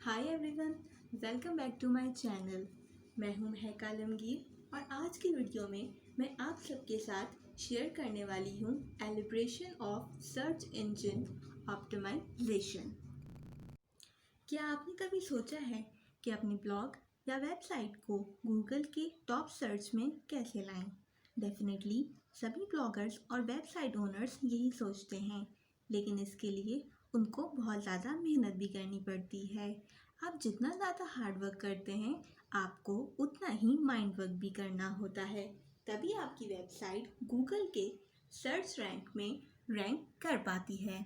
Hi everyone, welcome back to my channel. मैं हूं महक आलमगीर और आज की वीडियो में मैं आप सबके साथ शेयर करने वाली हूं एलिब्रेशन ऑफ सर्च इंजन ऑप्टिमाइजेशन। क्या आपने कभी सोचा है कि अपनी ब्लॉग या वेबसाइट को गूगल के टॉप सर्च में कैसे लाएं? डेफिनेटली सभी ब्लॉगर्स और वेबसाइट ओनर्स यही सोचते हैं, लेकिन इसके लिए उनको बहुत ज़्यादा मेहनत भी करनी पड़ती है। आप जितना ज़्यादा हार्ड वर्क करते हैं, आपको उतना ही माइंड वर्क भी करना होता है, तभी आपकी वेबसाइट गूगल के सर्च रैंक में रैंक कर पाती है।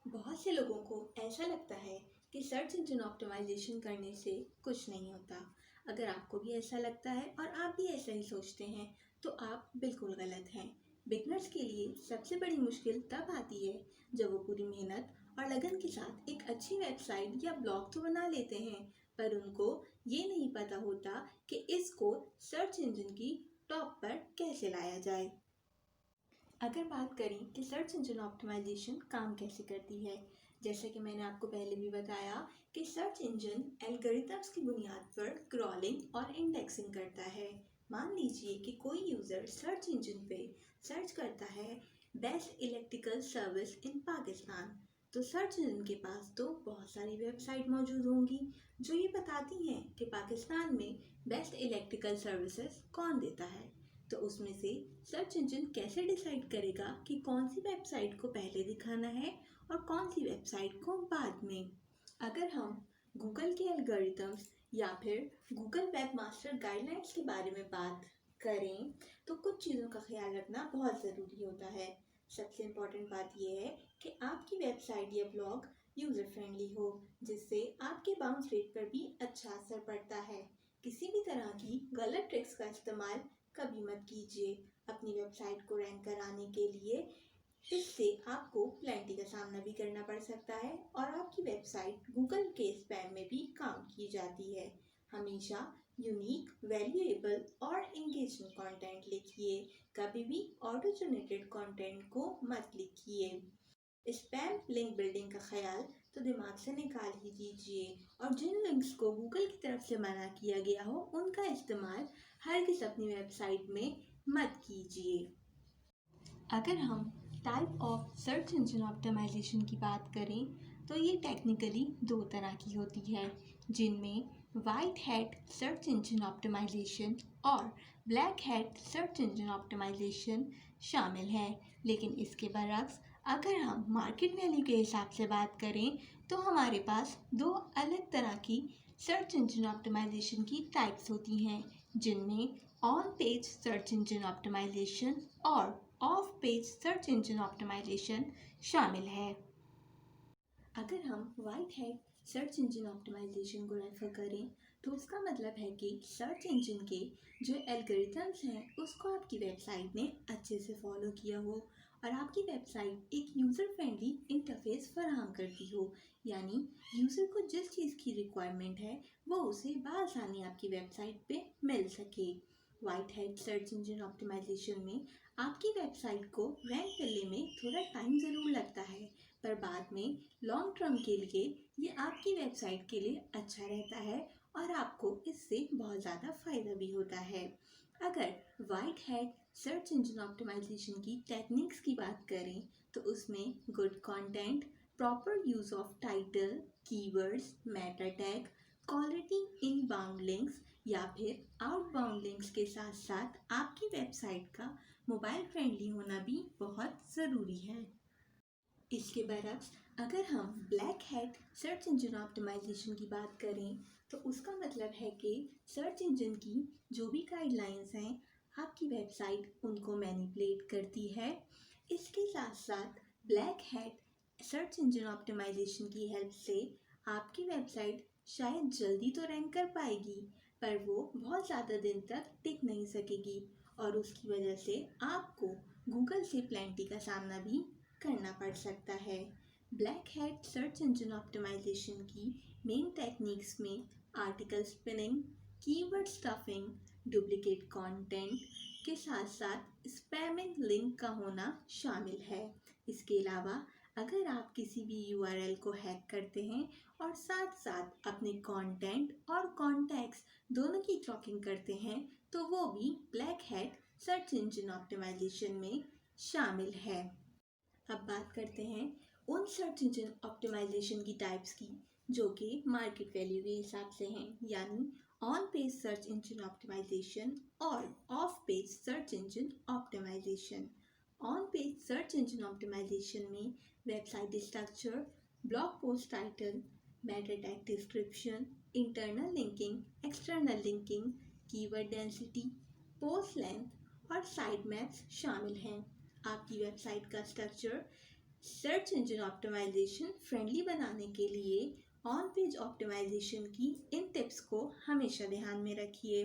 बहुत से लोगों को ऐसा लगता है कि सर्च इंजन ऑप्टिमाइजेशन करने से कुछ नहीं होता। अगर आपको भी ऐसा लगता है और आप भी ऐसा ही सोचते हैं तो आप बिल्कुल गलत हैं। बिगनर्स के लिए सबसे बड़ी मुश्किल तब आती है जब वो पूरी मेहनत और लगन के साथ एक अच्छी वेबसाइट या ब्लॉग तो बना लेते हैं, पर उनको ये नहीं पता होता कि इसको सर्च इंजन की टॉप पर कैसे लाया जाए। अगर बात करें कि सर्च इंजन ऑप्टिमाइजेशन काम कैसे करती है, जैसे कि मैंने आपको पहले भी बताया कि सर्च इंजन एल्गोरिथम्स की बुनियाद पर क्रॉलिंग और इंडेक्सिंग करता है। मान लीजिए कि कोई यूज़र सर्च इंजन पे सर्च करता है best electrical service in Pakistan, तो सर्च इंजन के पास तो बहुत सारी वेबसाइट मौजूद होंगी जो ये बताती हैं कि पाकिस्तान में बेस्ट इलेक्ट्रिकल सर्विसेज कौन देता है। तो उसमें से सर्च इंजन कैसे डिसाइड करेगा कि कौन सी वेबसाइट को पहले दिखाना है और कौन सी वेबसाइट को बाद में? अगर हम गूगल के एल्गोरिथम्स या फिर गूगल वेब मास्टर गाइडलाइंस के बारे में बात करें तो कुछ चीज़ों का ख्याल रखना बहुत ज़रूरी होता है। सबसे इम्पॉर्टेंट बात यह है कि आपकी वेबसाइट या ब्लॉग यूज़र फ्रेंडली हो, जिससे आपके बाउंस रेट पर भी अच्छा असर पड़ता है। किसी भी तरह की गलत ट्रिक्स का इस्तेमाल कभी मत कीजिए अपनी वेबसाइट को रैंक कराने के लिए। इससे आपको प्लेंटी का सामना भी करना पड़ सकता है और आपकी वेबसाइट गूगल के स्पैम में भी काउंट की जाती है। हमेशा यूनिक, वैल्यूएबल और एंगेजिंग कंटेंट लिखिए, कभी भी ऑटो जनरेटेड कंटेंट को मत लिखिए। स्पैम लिंक बिल्डिंग का ख्याल तो दिमाग से निकाल ही दीजिए और जिन लिंक्स को गूगल की तरफ से मना किया गया हो उनका इस्तेमाल हरगिज़ अपनी वेबसाइट में मत कीजिए। अगर हम type of search engine optimisation की बात करें तो ये टेक्निकली दो तरह की होती है, जिनमें white hat search engine optimisation और black hat search engine optimisation शामिल है। लेकिन इसके बरक्स अगर हम मार्केट वैल्यू के हिसाब से बात करें तो हमारे पास दो अलग तरह की सर्च इंजन ऑप्टिमाइजेशन की टाइप्स होती हैं, जिनमें on page search engine optimisation और off page search engine optimisation शामिल है। अगर हम white hat search engine optimisation को रेफर करें तो उसका मतलब है कि सर्च इंजन के जो एल्गोरिथम्स हैं उसको आपकी वेबसाइट ने अच्छे से फॉलो किया हो और आपकी वेबसाइट एक यूज़र फ्रेंडली इंटरफेस फराहम करती हो, यानी यूज़र को जिस चीज़ की रिक्वायरमेंट है वो उसे बआसानी आपकी वेबसाइट पे मिल सके। White hat search engine optimisation में आपकी वेबसाइट को रैंक करने में थोड़ा टाइम ज़रूर लगता है, पर बाद में लॉन्ग टर्म के लिए ये आपकी वेबसाइट के लिए अच्छा रहता है और आपको इससे बहुत ज़्यादा फ़ायदा भी होता है। अगर white hat search engine optimisation की टेक्निक्स की बात करें तो उसमें good content, proper use of title, keywords, meta tag, quality inbound links या फिर आउटबाउंड लिंक्स के साथ साथ आपकी वेबसाइट का मोबाइल फ्रेंडली होना भी बहुत ज़रूरी है। इसके बरक्स अगर हम black hat search engine optimisation की बात करें तो उसका मतलब है कि सर्च इंजन की जो भी गाइडलाइंस हैं आपकी वेबसाइट उनको मैनिपुलेट करती है। इसके साथ साथ black hat search engine optimisation की हेल्प से आपकी वेबसाइट शायद जल्दी तो रैंक कर पाएगी, पर वो बहुत ज़्यादा दिन तक टिक नहीं सकेगी और उसकी वजह से आपको गूगल से प्लेंटी का सामना भी करना पड़ सकता है। Black hat search engine optimisation की मेन टेक्निक्स में article spinning, keyword stuffing, duplicate content के साथ साथ स्पैमिंग लिंक का होना शामिल है। इसके अलावा अगर आप किसी भी यूआरएल को हैक करते हैं और साथ साथ अपने कंटेंट और कॉन्टैक्ट्स दोनों की ट्रैकिंग करते हैं तो वो भी black hat search engine optimisation में शामिल है। अब बात करते हैं उन सर्च इंजन ऑप्टिमाइजेशन की टाइप्स की जो कि मार्केट वैल्यू के हिसाब से हैं, यानी on page search engine optimisation और off page search engine optimisation. On page search engine optimisation में website structure, blog post title, meta tag description, internal linking, external linking, keyword density, post length और site maps शामिल हैं। आपकी website का structure search engine optimisation friendly बनाने के लिए on page optimisation की इन टिप्स को हमेशा ध्यान में रखिए।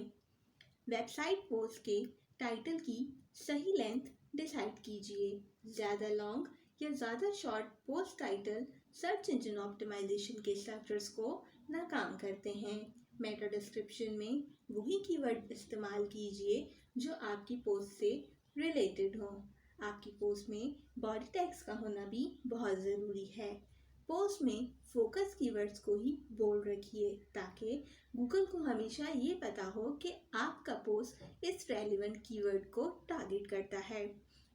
वेबसाइट पोस्ट के टाइटल की सही लेंथ डिसाइड कीजिए। ज़्यादा लॉन्ग या ज़्यादा short post title search engine optimisation के स्ट्रक्चर्स को नाकाम करते हैं। मेटा डिस्क्रिप्शन में वही कीवर्ड इस्तेमाल कीजिए जो आपकी पोस्ट से रिलेटेड हो। आपकी पोस्ट में बॉडी टैग्स का होना भी बहुत ज़रूरी है। पोस्ट में फोकस कीवर्ड्स को ही बोल्ड रखिए ताकि गूगल को हमेशा ये पता हो कि आपका पोस्ट इस रेलिवेंट कीवर्ड को टारगेट करता है।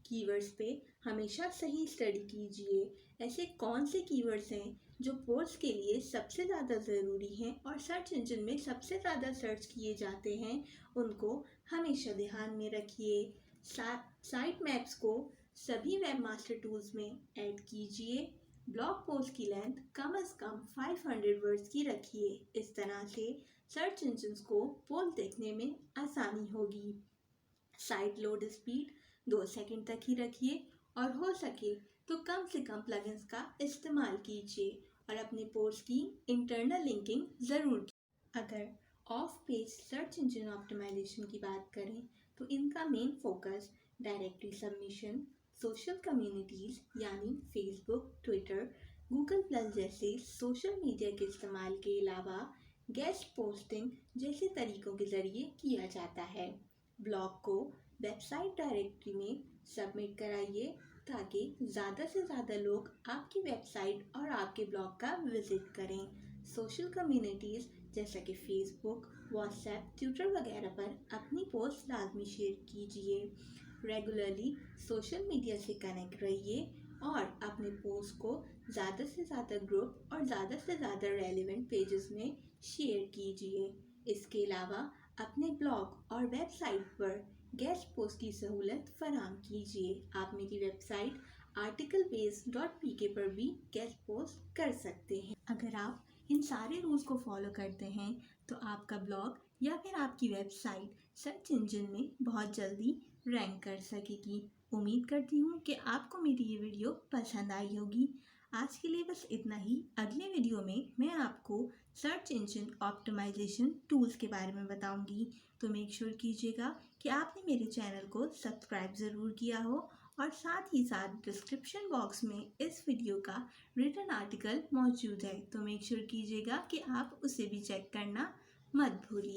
कीवर्ड्स पे हमेशा सही स्टडी कीजिए। ऐसे कौन से कीवर्ड्स हैं जो पोस्ट के लिए सबसे ज़्यादा ज़रूरी हैं और सर्च इंजन में सबसे ज़्यादा सर्च किए जाते हैं, उनको हमेशा ध्यान में रखिए। साइट मैप्स को सभी वेबमास्टर टूल्स में ऐड कीजिए। ब्लॉग पोस्ट की लेंथ कम से कम 500 वर्ड्स की रखिए। इस तरह से सर्च इंजन्स को पोस्ट देखने में आसानी होगी। साइट लोड स्पीड 2 सेकंड तक ही रखिए और हो सके तो कम से कम प्लगइन्स का इस्तेमाल कीजिए और अपने पोस्ट की इंटरनल लिंकिंग ज़रूर। अगर off page search engine optimisation की बात करें तो इनका main focus directory submission, social communities यानी फेसबुक, ट्विटर, गूगल प्लस जैसे सोशल मीडिया के इस्तेमाल के अलावा गेस्ट पोस्टिंग जैसे तरीकों के ज़रिए किया जाता है। ब्लॉग को वेबसाइट डायरेक्टरी में सबमिट कराइए ताकि ज़्यादा से ज़्यादा लोग आपकी वेबसाइट और आपके ब्लॉग का विज़िट करें। सोशल कम्युनिटीज़ जैसा कि फेसबुक, व्हाट्सएप, ट्विटर वगैरह पर अपनी पोस्ट लाजमी शेयर कीजिए। रेगुलरली सोशल मीडिया से कनेक्ट रहिए और अपने पोस्ट को ज़्यादा से ज़्यादा ग्रुप और ज़्यादा से ज़्यादा रेलिवेंट पेजेस में शेयर कीजिए। इसके अलावा अपने ब्लॉग और वेबसाइट पर गेस्ट पोस्ट की सहूलत फराहम कीजिए। आप मेरी वेबसाइट articlebase.pk पर भी गेस्ट पोस्ट कर सकते हैं। अगर आप इन सारे रूल्स को फॉलो करते हैं तो आपका ब्लॉग या फिर आपकी वेबसाइट सर्च इंजन में बहुत जल्दी रैंक कर सकेगी। उम्मीद करती हूँ कि आपको मेरी ये वीडियो पसंद आई होगी। आज के लिए बस इतना ही। अगले वीडियो में मैं आपको सर्च इंजन ऑप्टिमाइजेशन टूल्स के बारे में बताऊंगी, तो मेक श्योर कीजिएगा कि आपने मेरे चैनल को सब्सक्राइब ज़रूर किया हो और साथ ही साथ डिस्क्रिप्शन बॉक्स में इस वीडियो का रिटन आर्टिकल मौजूद है, तो मेक श्योर कीजिएगा कि आप उसे भी चेक करना मत भूलिए।